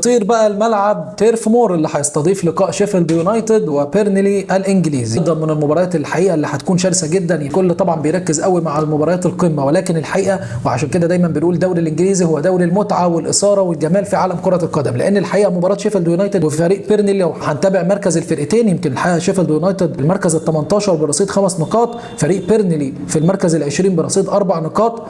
طير بقى الملعب تيرف مور اللي هيستضيف لقاء شيفيلد يونايتد وبيرنلي الانجليزي. ايضا من المباريات الحقيقه اللي هتكون شرسه جدا. الكل طبعا بيركز قوي مع المباريات القمه، ولكن الحقيقه وعشان كده دايما بنقول الدوري الانجليزي هو دوري المتعه والاثاره والجمال في عالم كره القدم، لان الحقيقه مباراه شيفيلد يونايتد وفريق بيرنلي لو هنتابع مركز الفرقتين، يمكن الحقيقه شيفيلد يونايتد المركز ال 18 برصيد 5 نقاط، فريق بيرنلي في المركز ال 20 برصيد 4 نقاط.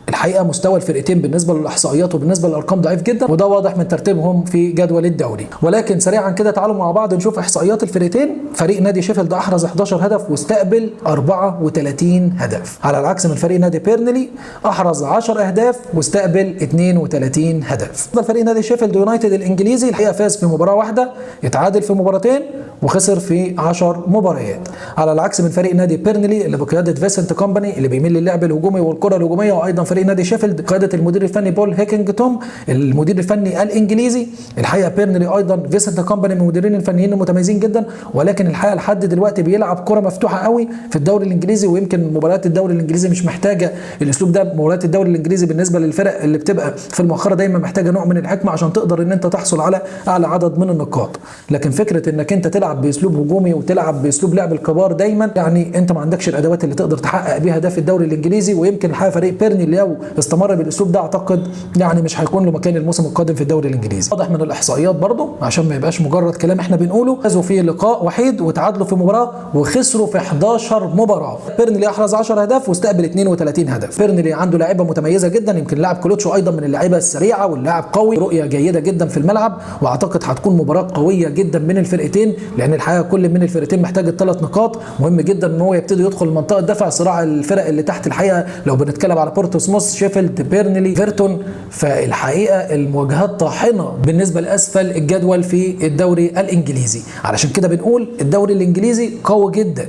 الحقيقه مستوى الفرقتين بالنسبه للاحصائيات وبالنسبه للارقام ضعيف جدا، وده واضح من ترتيبهم في جدول الدوري. ولكن سريعا كده تعالوا مع بعض نشوف احصائيات الفرقتين. فريق نادي شيفيلد احرز 11 هدف واستقبل 34 هدف، على العكس من فريق نادي بيرنلي احرز 10 اهداف واستقبل 32 هدف. فريق نادي شيفيلد يونايتد الانجليزي الحقيقه فاز في مباراه واحده، اتعادل في مباراتين، وخسر في 10 مباريات، على العكس من فريق نادي بيرنلي اللي بقياده فيسنت كومباني اللي بيميل للعب الهجومي والكره الهجوميه، وايضا فريق نادي شيفيلد قياده المدير الفني بول هيكينغتون المدير الفني الانجليزي. الحقيقه بيرنلي ايضا فيسنت كومباني من المديرين الفنيين المتميزين جدا، ولكن الحقيقه لحد دلوقتي بيلعب كره مفتوحه قوي في الدوري الانجليزي، ويمكن مباريات الدوري الانجليزي مش محتاجه الاسلوب ده. مباريات الدوري الانجليزي بالنسبه للفرق اللي بتبقى في المؤخره دايما محتاجه نوع من الحكمه عشان تقدر ان انت تحصل على اعلى عدد من النقاط. لكن فكره انك انت تلعب باسلوب هجومي وتلعب باسلوب لعب الكبار دايما، يعني انت ما عندكش الادوات اللي تقدر تحقق بيها ده في الدوري الانجليزي. ويمكن الحقيقه فريق بيرنلي لو استمر بالاسلوب ده اعتقد يعني مش هيكون له مكان الموسم القادم في الدوري الانجليزي. واضح من الاحصائيات برضو عشان ما يبقاش مجرد كلام احنا بنقوله، فازوا في لقاء وحيد وتعادلوا في مباراه وخسروا في 11 مباراه. بيرنلي احرز 10 اهداف واستقبل 32 هدف. بيرنلي عنده لاعيبه متميزه جدا، يمكن لاعب كلوتشو ايضا من اللعيبه السريعه واللاعب قوي، رؤيه جيده جدا في الملعب، واعتقد هتكون مباراه قويه جدا من الفرقتين، لان الحقيقه كل من الفرقتين محتاج الثلاث نقاط. مهم جدا ان هو يبتدي يدخل منطقه دفع صراع الفرق اللي تحت. الحقيقه لو بنتكلم على بورتسموث، شيفيلد، بيرنلي، فيرتون، فالحقيقه المواجهات طاحنه بالنسبه لاسفل الجدول في الدوري الانجليزي. علشان كده بنقول الدوري الانجليزي قوي جدا،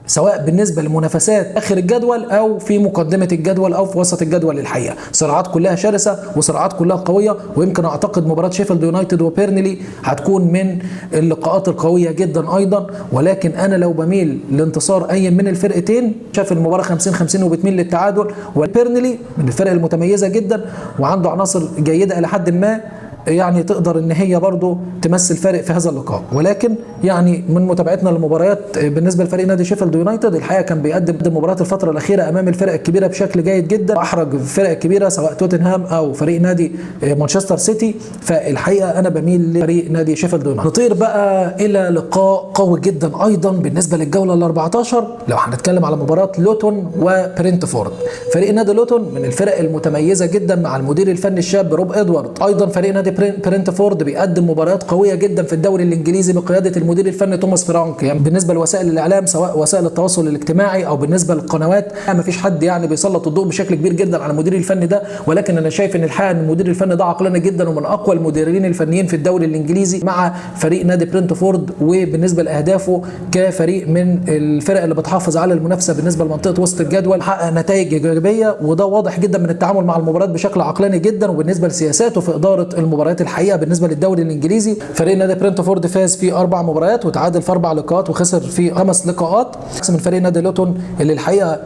سواء بالنسبه لمنافسات اخر الجدول او في مقدمه الجدول او في وسط الجدول. الحقيقه صراعات كلها شرسه وصراعات كلها قويه، ويمكن اعتقد مباراه شيفيلد يونايتد وبيرنلي هتكون من اللقاءات القويه جدا ايضا. ولكن انا لو بميل لانتصار اي من الفرقتين، شاف المباراه 50-50 وبتميل للتعادل. وبيرنلي من الفرق المتميزه جدا وعنده عناصر جيده الى حد ما، يعني تقدر ان هي برضو تمثل فارق في هذا اللقاء. ولكن يعني من متابعتنا للمباريات بالنسبه لفريق نادي شيفيلد يونايتد، الحقيقه كان بيقدم مباريات الفتره الاخيره امام الفرق الكبيره بشكل جيد جدا، احرج الفرق الكبيره سواء توتنهام او فريق نادي مانشستر سيتي. فالحقيقه انا بميل لفريق نادي شيفيلد يونايتد. نطير بقى الى لقاء قوي جدا ايضا بالنسبه للجوله ال 14 لو هنتكلم على مباراه لوتون وبرنتفورد. فريق نادي لوتون من الفرق المتميزه جدا مع المدير الفني الشاب روب ادوارد. ايضا فريق نادي برنتفورد بيقدم مباريات قويه جدا في الدوري الانجليزي بقياده المدير الفني توماس فرانك. يعني بالنسبه لوسائل الاعلام سواء وسائل التواصل الاجتماعي او بالنسبه للقنوات، ما فيش حد يعني بيسلط الضوء بشكل كبير جدا على المدير الفني ده. ولكن انا شايف ان الحقيقه ان المدير الفني ده عقلاني جدا ومن اقوى المديرين الفنيين في الدوري الانجليزي مع فريق نادي برنتفورد. وبالنسبه لاهدافه كفريق من الفرق اللي بتحافظ على المنافسه بالنسبه لمنطقه وسط الجدول، حقق نتائج ايجابيه، وده واضح جدا من التعامل مع المباريات بشكل عقلاني جدا. وبالنسبه لسياساته في اداره المباريات الحقيقه بالنسبه للدوري الانجليزي، فريق نادي برنتفورد فاز في 4 مباريات وتعادل في 4 لقاءات وخسر في 5 لقاءات، عكس من فريق نادي لوتون اللي الحقيقه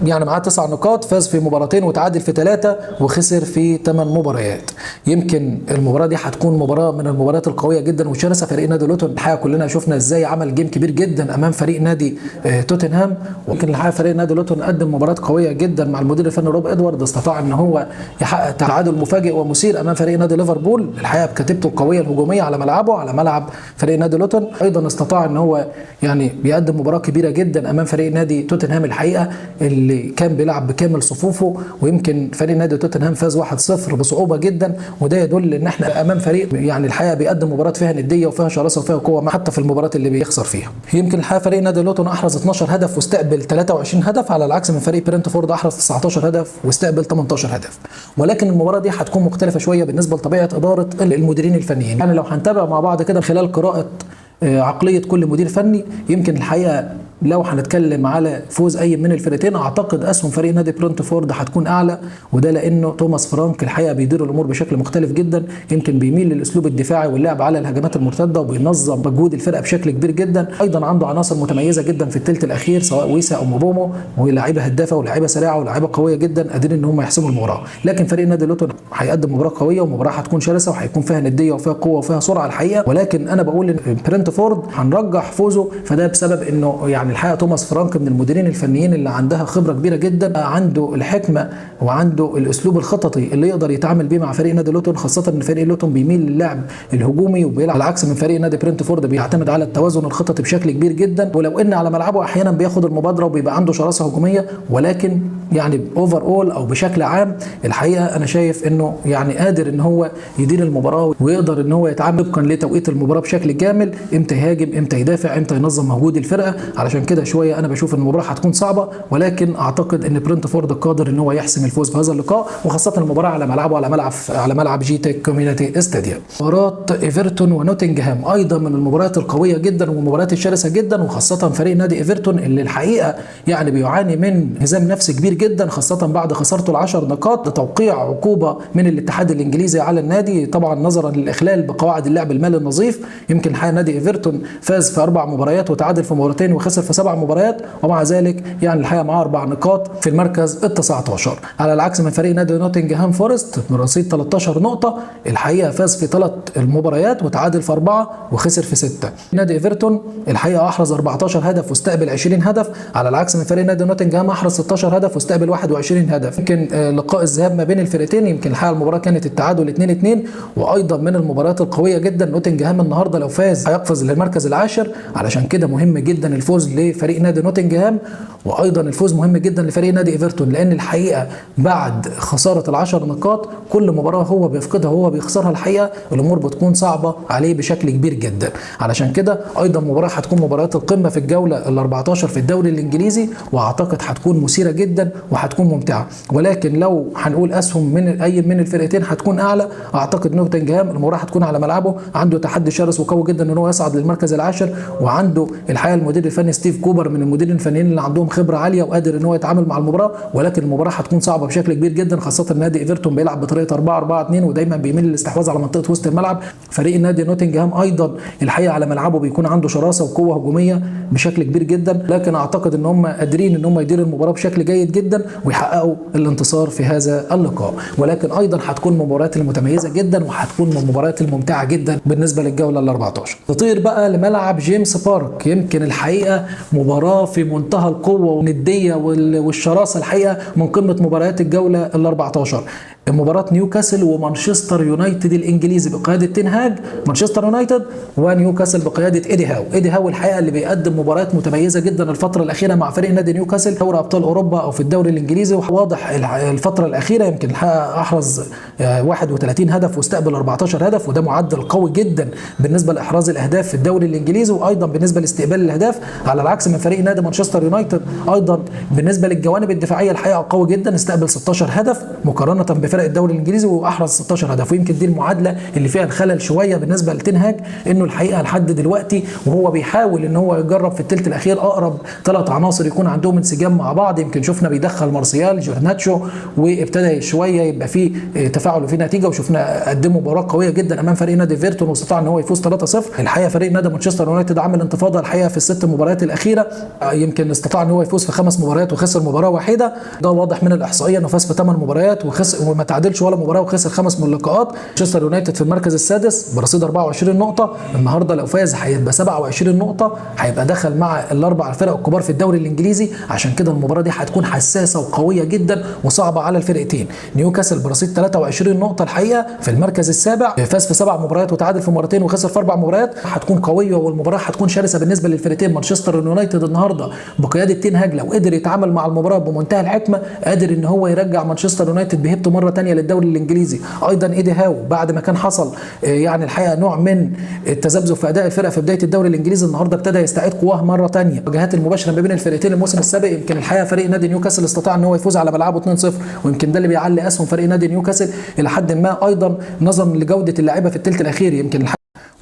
يعني معاه 9 نقاط، فاز في مباراتين وتعادل في 3 وخسر في 8 مباريات. يمكن المباراه دي هتكون مباراه من المباريات القويه جدا وشرسه. فريق نادي لوتون الحقيقه كلنا شفنا ازاي عمل جيم كبير جدا امام فريق نادي توتنهام. ويمكن الحقيقه فريق نادي لوتون قدم مباراه قويه جدا مع المدير الفني روب ادوارد، استطاع ان هو يحقق تعادل مفاجئ ومثير امام فريق نادي ليفربول. الحقيقه بكتيبته القويه الهجوميه على ملعبه على ملعب فريق نادي لوتون. ايضا استطاع ان هو يعني بيقدم مباراه كبيره جدا امام فريق نادي توتنهام الحقيقه اللي كان بيلعب بكامل صفوفه. ويمكن فريق نادي توتنهام فاز 1-0 بصعوبه جدا، وده يدل ان احنا امام فريق يعني الحقيقه بيقدم مباراه فيها نديه وفيها شراسه وفيها قوه حتى في المباريات اللي بيخسر فيها. يمكن الحقيقه فريق نادي لوتون احرز 12 هدف واستقبل 23 هدف، على العكس من فريق برنتفورد احرز 19 هدف واستقبل 18 هدف. ولكن المباراه دي هتكون مختلفه شويه بالنسبه لطبيعه اداره المديرين الفنيين. يعني لو هنتابع مع بعض كده خلال قراءه عقليه كل مدير فني، يمكن الحقيقه لو هنتكلم على فوز اي من الفرقتين اعتقد اسهم فريق نادي برنتفورد هتكون اعلى، وده لانه توماس فرانك الحقيقه بيدير الامور بشكل مختلف جدا، يمكن بيميل للاسلوب الدفاعي واللعب على الهجمات المرتده وبينظم مجهود الفرقه بشكل كبير جدا. ايضا عنده عناصر متميزه جدا في الثلث الاخير سواء ويسا او موبومو، ولاعيبه هدافه ولاعيبه سريعه ولاعيبه قويه جدا قادرين ان هم يحسموا المباراه. لكن فريق نادي لوتون هيقدم مباراه قويه ومباراه هتكون شرسه وهيكون فيها نديه وفيها قوه وفيها سرعه الحقيقه، ولكن انا بقول ان برنتفورد هنرجح فوزه، فده بسبب انه يعني الحقيقه توماس فرانك من المديرين الفنيين اللي عندها خبره كبيره جدا، عنده الحكمه وعنده الاسلوب الخططي اللي يقدر يتعامل بيه مع فريق نادي لوتون، خاصه ان فريق لوتون بيميل للعب الهجومي وبيلعب على عكس من فريق نادي برنتفورد بيعتمد على التوازن الخططي بشكل كبير جدا، ولو ان على ملعبه احيانا بياخد المبادره وبيبقى عنده شراسه هجوميه، ولكن يعني اوفر اول او بشكل عام الحقيقه انا شايف انه يعني قادر ان هو يدير المباراه ويقدر ان هو يتعامل طبقا لتوقيت المباراه بشكل كامل، امتى يهاجم امتى يدافع امتى ينظم مجهود الفرقه. علشان كده شويه انا بشوف ان المباراه هتكون صعبه، ولكن اعتقد ان برنتفورد قادر ان هو يحسم الفوز بهذا اللقاء، وخاصه المباراه على ملعبه على ملعب جي تك كوميونتي استاديوم. مباراه ايفرتون ونوتنغهام ايضا من المباريات القويه جدا والمباريات الشرسه جدا، وخاصه فريق نادي ايفرتون اللي الحقيقه يعني بيعاني من هزام نفسي كبير جدا، خاصه بعد خسارته ال10 نقاط لتوقيع عقوبه من الاتحاد الانجليزي على النادي طبعا نظرا للاخلال بقواعد اللعب المالي النظيف. يمكن الحقيقه نادي ايفرتون فاز في 4 مباريات وتعادل في مباراتين وخسر في 7 مباريات، ومع ذلك يعني الحقيقه معاه 4 نقاط في المركز ال19، على العكس من فريق نادي نوتنغهام فورست من رصيد 13 نقطه، الحقيقه فاز في 3 المباريات وتعادل في 4 وخسر في 6. نادي ايفرتون الحقيقه احرز 14 هدف واستقبل 20 هدف، على العكس من فريق نادي نوتنغهام احرز 16 هدف واستقبل 21 هدف. يمكن لقاء الذهاب ما بين الفرقتين يمكن الحقيقه المباراه كانت التعادل 2-2، وايضا من المباريات القويه جدا. نوتنغهام النهارده لو فاز هيقفز للمركز العاشر، علشان كده مهم جدا الفوز لفريق نادي نوتنغهام، وايضا الفوز مهم جدا لفريق نادي ايفرتون، لان الحقيقه بعد خساره ال10 نقاط كل مباراه هو بيفقدها وهو بيخسرها الحقيقه الامور بتكون صعبه عليه بشكل كبير جدا. علشان كده ايضا مباراه هتكون مباريات القمه في الجوله ال14 في الدوري الانجليزي، واعتقد هتكون مثيره جدا وهتكون ممتعه. ولكن لو هنقول اسهم من اي من الفرقتين هتكون اعلى، اعتقد نوتنغهام المباراه هتكون على ملعبه، عنده تحدي شرس وقوي جدا ان هو يصعد للمركز العاشر، وعنده الحقيقه المدير الفني ستيف كوبر من المديرين الفنيين اللي عندهم خبره عاليه وقادر ان هو يتعامل مع المباراه. ولكن المباراه هتكون صعبه بشكل كبير جدا، خاصه نادي ايفرتون بيلعب بطريقه 4-4-2 ودايما بيميل للاستحواذ على منطقه وسط الملعب. فريق نادي نوتنغهام ايضا الحقيقه على ملعبه بيكون عنده شراسه وقوه هجوميه بشكل كبير جدا، لكن اعتقد ان هم قادرين ان هم يديروا المباراه بشكل جيد جدا ويحققوا الانتصار في هذا اللقاء. ولكن ايضا هتكون من المباريات المتميزه جدا وهتكون من المباريات الممتعه جدا بالنسبه للجوله ال14. نطير بقى لملعب جيمس بارك، يمكن الحقيقه مباراه في منتهى القوه والنديه والشراسه الحقيقه من قمه مباريات الجوله ال14. مباراة نيوكاسل ومانشستر يونايتد الانجليزي بقياده تين هاج، مانشستر يونايتد ونيوكاسل بقياده ايدي هاو. ايدي هاو الحقيقه اللي بيقدم مباريات متميزه جدا الفتره الاخيره مع فريق نادي نيوكاسل دوري ابطال اوروبا او في الدوري الانجليزي، وواضح الفتره الاخيره يمكن الحقيقه احرز 31 هدف واستقبل 14 هدف، وده معدل قوي جدا بالنسبه لاحراز الاهداف في الدوري الانجليزي، وايضا بالنسبه لاستقبال الاهداف، على العكس من فريق نادي مانشستر يونايتد ايضا بالنسبه للجوانب الدفاعيه الحقيقه قوي جدا، استقبل 16 هدف مقارنه بفرق الدوري الانجليزي واحرز 16 هدف. ويمكن دي المعادله اللي فيها الخلل شويه بالنسبه لتين هاج، انه الحقيقه لحد دلوقتي وهو بيحاول ان هو يجرب في الثلث الاخير اقرب 3 عناصر يكون عندهم انسجام مع بعض. يمكن شفنا بيدخل مارسيال جرناتشو وابتدى شويه يبقى فيه تفاعل وفيه نتيجه، وشفنا قدموا مباراه قويه جدا امام فريق نادي ايفرتون واستطاع ان هو يفوز 3-0. الحقيقه فريق نادي مانشستر يونايتد عمل انتفاضه الحقيقه في ال6 مباريات الاخيره، يمكن استطاع ان هو يفوز في 5 مباريات وخسر مباراه واحده، ده واضح من الاحصائيه انه فاز في 8 مباريات وخسر وما تعادلش ولا مباراه وخسر 5 لقاءات. مانشستر يونايتد في المركز السادس برصيد 24 نقطه، النهارده لو فاز هيبقى 27 نقطه، هيبقى دخل مع الاربع الفرق الكبار في الدوري الانجليزي. عشان كده المباراه دي هتكون حساسه وقويه جدا وصعبه على الفرقتين. نيوكاسل برصيد 23 نقطه الحقيقه في المركز السابع، فاز في 7 مباريات وتعادل في مرتين وخسر في 4 مباريات، هتكون قويه والمباراه هتكون شرسه بالنسبه للفرقتين. مانشستر يونايتد النهارده بقياده تين هاج لو قدر يتعامل مع المباراه بمنتهى الحكمه قادر ان هو يرجع مانشستر يونايتد بهيبته مره ثانيه للدوري الانجليزي. ايضا ايدي هاو بعد ما كان حصل يعني الحقيقه نوع من التذبذب في اداء الفرق في بدايه الدوري الانجليزي، النهارده ابتدى يستعيد قواه مره ثانيه. الواجهات المباشره ما بين الفرقتين الموسم السابق يمكن الحقيقه فريق نادي نيوكاسل استطاع ان هو يفوز على ملعبه 2-0، ويمكن ده اللي بيعلي اسهم فريق نادي نيوكاسل الى حد ما، ايضا نظرا لجوده اللاعيبه في الثلث الاخير. يمكن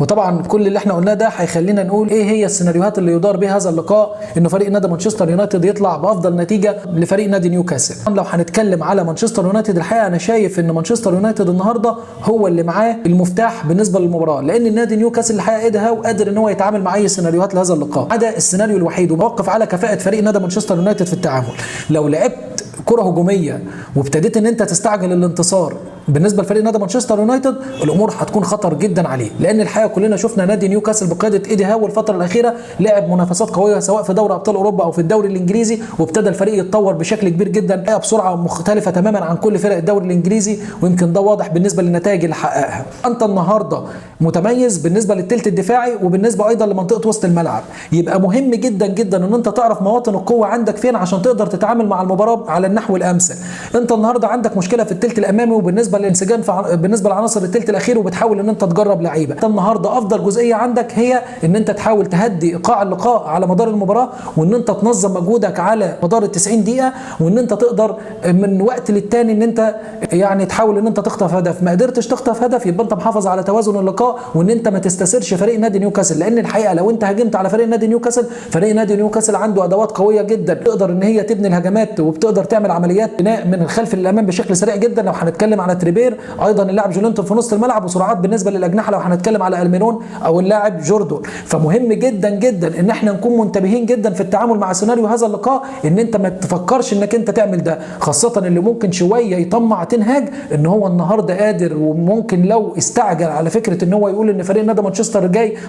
وطبعا كل اللي احنا قلناه ده هيخلينا نقول ايه هي السيناريوهات اللي يدار بها هذا اللقاء، انه فريق نادي مانشستر يونايتد يطلع بافضل نتيجه لفريق نادي نيوكاسل. لو هنتكلم على مانشستر يونايتد، الحقيقه انا شايف ان مانشستر يونايتد النهارده هو اللي معاه المفتاح بالنسبه للمباراه، لان النادي نيوكاسل الحقيقه ايدها وقادر ان هو يتعامل مع اي سيناريوهات لهذا اللقاء، عدا السيناريو الوحيد وموقف على كفاءه فريق نادي مانشستر يونايتد في التعامل. لو لعبت كره هجوميه وابتديت ان انت تستعجل الانتصار بالنسبه لفريق نادي مانشستر يونايتد، الامور هتكون خطر جدا عليه، لان الحقيقه كلنا شفنا نادي نيوكاسل بقياده ايدي هاو الفتره الاخيره لعب منافسات قويه سواء في دوري ابطال اوروبا او في الدوري الانجليزي، وابتدى الفريق يتطور بشكل كبير جدا بسرعه مختلفه تماما عن كل فرق الدوري الانجليزي، ويمكن ده واضح بالنسبه للنتائج اللي حققها. انت النهارده متميز بالنسبه للثلث الدفاعي وبالنسبه ايضا لمنطقه وسط الملعب، يبقى مهم جدا جدا ان انت تعرف مواطن القوه عندك فين عشان تقدر تتعامل مع المباراه على النحو الامثل. انت النهارده عندك مشكله في الثلث الامامي وبالنسبه للانسجام بالنسبه لعناصر الثلث الاخير، وبتحاول ان انت تجرب لعيبه. انت النهارده افضل جزئيه عندك هي ان انت تحاول تهدي ايقاع اللقاء على مدار المباراه، وان انت تنظم مجهودك على مدار ال 90 دقيقه، وان انت تقدر من وقت للتاني ان انت يعني تحاول ان انت تخطف هدف. ما قدرتش تخطف هدف يبقى انت محافظ على توازن اللقاء، وان انت ما تستثيرش فريق نادي نيوكاسل، لان الحقيقه لو انت هاجمت على فريق نادي نيوكاسل، فريق نادي نيوكاسل عنده ادوات قويه جدا تقدر ان هي تبني الهجمات، وبتقدر تعمل عمليات بناء من الخلف للامام بشكل سريع جدا. لو هنتكلم على تريبير، ايضا اللاعب جولينتون في نص الملعب، وسرعات بالنسبه للاجنحه لو هنتكلم على الميرون او اللاعب جوردون. فمهم جدا جدا ان احنا نكون منتبهين جدا في التعامل مع سيناريو هذا اللقاء، ان انت ما تفكرش انك انت تعمل ده، خاصه اللي ممكن شويه يطمع تنهاج ان هو النهارده قادر، وممكن لو استعجل على فكره ان هو يقول ان فريق نادي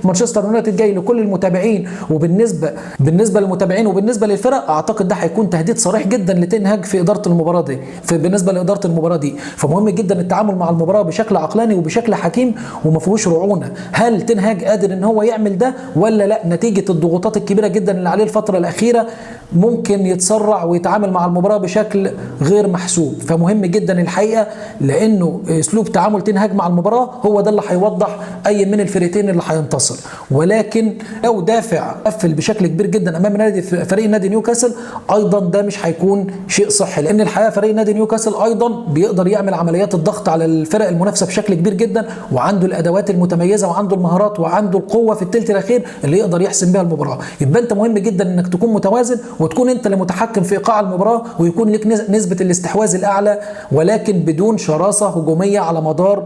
مانشستر يونايتد جاي لكل المتابعين، وبالنسبه للمتابعين وبالنسبه للفرق، اعتقد ده هيكون تهديد صريح جدا لتنهاج في اداره المباراه دي، بالنسبه لاداره المباراه دي. فمهم جدا التعامل مع المباراه بشكل عقلاني وبشكل حكيم وما فيهوش رعونه. هل تنهاج قادر ان هو يعمل ده ولا لا؟ نتيجه الضغوطات الكبيره جدا اللي عليه الفتره الاخيره ممكن يتسرع ويتعامل مع المباراه بشكل غير محسوب. فمهم جدا الحقيقه، لانه اسلوب تعامل تنهاج مع المباراه هو ده اللي هيوضح اي من الفريقين اللي هينتصر. ولكن لو دافع قفل بشكل كبير جدا امام فريق نادي نيوكاسل، ايضا ده مش هيكون شيء صحي، لان الحقيقه فريق نادي نيوكاسل ايضا بيقدر يعمل عمليات الضغط على الفرق المنافسه بشكل كبير جدا، وعنده الادوات المتميزه وعنده المهارات وعنده القوه في الثلث الاخير اللي يقدر يحسم بها المباراه. يبقى انت مهم جدا انك تكون متوازن وتكون انت اللي متحكم في ايقاع المباراه، ويكون لك نسبه الاستحواذ الاعلى، ولكن بدون شراسه هجوميه على مدار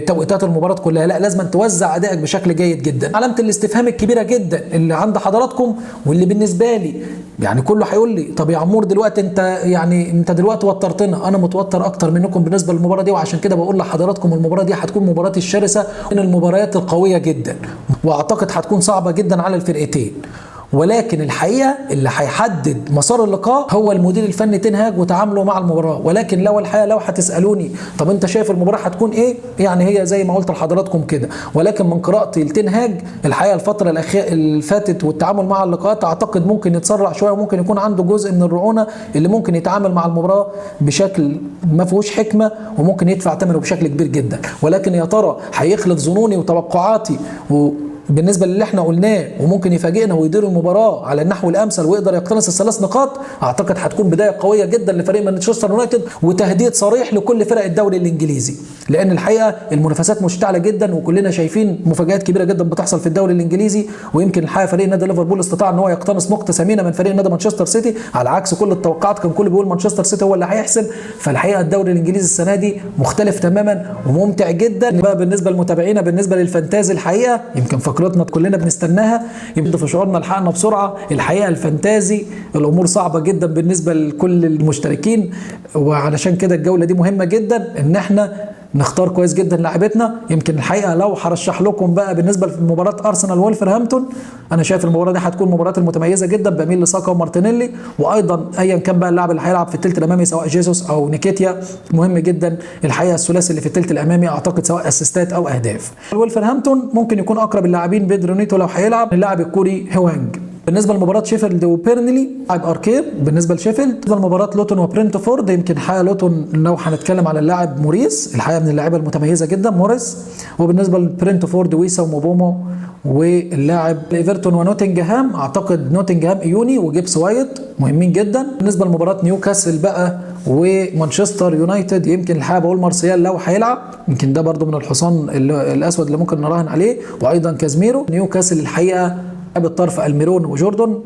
توقيتات المباراه كلها. لا، لازم توزع ادائك بشكل جيد جدا. علامه الاستفهام الكبيره جدا اللي عند حضراتكم واللي بالنسبه لي يعني كله هيقول لي طب يا عمور دلوقتي انت دلوقتي وترتنا. انا متوتر اكتر منكم بالنسبه للمباراه دي، وعشان كده بقول لحضراتكم المباراه دي هتكون مباراه الشرسه من المباريات القويه جدا، واعتقد هتكون صعبه جدا على الفرقتين. ولكن الحقيقه اللي هيحدد مسار اللقاء هو المدير الفني تنهاج وتعامله مع المباراه. ولكن لو هتسالوني طب انت شايف المباراه هتكون ايه، يعني هي زي ما قلت لحضراتكم كده. ولكن من قراءتي لتنهاج الحقيقه الفتره اللي فاتت والتعامل مع اللقاءات، اعتقد ممكن يتسرع شويه، وممكن يكون عنده جزء من الرعونه اللي ممكن يتعامل مع المباراه بشكل ما فيهوش حكمه، وممكن يدفع ثمنه بشكل كبير جدا. ولكن يا ترى هيخلط ظنوني وتوقعاتي بالنسبه للي احنا قلناه، وممكن يفاجئنا ويدير المباراه على النحو الامثل ويقدر يقتنص الثلاث نقاط؟ اعتقد هتكون بدايه قويه جدا لفريق مانشستر يونايتد، وتهديد صريح لكل فرق الدوري الانجليزي، لان الحقيقه المنافسات مشتعله جدا، وكلنا شايفين مفاجات كبيره جدا بتحصل في الدوري الانجليزي. ويمكن الحقيقه فريق نادي ليفربول استطاع ان هو يقتنص نقطه ثمينه من فريق نادي مانشستر سيتي، على عكس كل التوقعات. كان كل بيقول مانشستر سيتي هو اللي هيحسم. فالحقيقه الدوري الانجليزي السنه دي مختلف تماما وممتع جدا بقى بالنسبه للمتابعين. بالنسبه للفانتازي الحقيقه يمكن فقرتنا كلنا بنستناها، يبدو في شعورنا لحقنا بسرعه. الحقيقه الفانتازي الامور صعبه جدا بالنسبه لكل المشتركين، وعلشان كده الجوله دي مهمه جدا ان احنا نختار كويس جدا لاعبتنا. يمكن الحقيقه لو هرشح لكم بقى بالنسبه لمباراه ارسنال وولفرهامبتون، انا شايف المباراه دي هتكون مباراه المتميزه جدا، بميل لساكا ومارتينيلي، وايضا ايا كان بقى اللاعب اللي هيلعب في الثلث الامامي سواء جيسوس او نيكيتيا. مهم جدا الحقيقه الثلاثي اللي في الثلث الامامي، اعتقد سواء اسيستات او اهداف. وولفرهامبتون ممكن يكون اقرب اللاعبين بيدرو نيتو لو هيلعب، اللاعب الكوري هوانج. بالنسبه لمباراه شيفيلد وبيرنلي لاعب اركير بالنسبه لشيفيلد. بالنسبه لمباراه لوتون وبرنتفورد يمكن حقيقه لوتون لو هنتكلم على اللاعب موريس الحقيقه من اللاعيبه المتميزه جدا موريس. وبالنسبه لبرنتفورد ويسا وموبومو. واللاعب ايفرتون ونوتنجهام اعتقد نوتنجهام ايوني وجيبس وايت مهمين جدا. بالنسبه لمباراه نيوكاسل بقى ومانشستر يونايتد يمكن الحقيقه بقول مارسيال لو هيلعب يمكن ده برده من الحصان الاسود اللي ممكن نراهن عليه، وايضا كازميرو. نيوكاسل الحقيقه لاعب الطرف الميرون وجوردن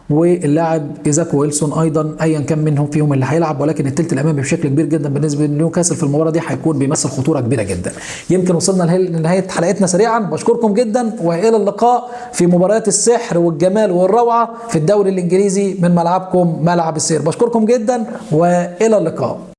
واللاعب ايزاك ويلسون ايضا ايا كان منهم فيهم اللي هيلعب، ولكن الثلث الامامي بشكل كبير جدا بالنسبه لنيوكاسل في المباراه دي هيكون بيمثل خطوره كبيره جدا. يمكن وصلنا لنهايه حلقتنا سريعا، بشكركم جدا والى اللقاء في مباريات السحر والجمال والروعه في الدوري الانجليزي من ملعبكم ملعب السير. بشكركم جدا والى اللقاء.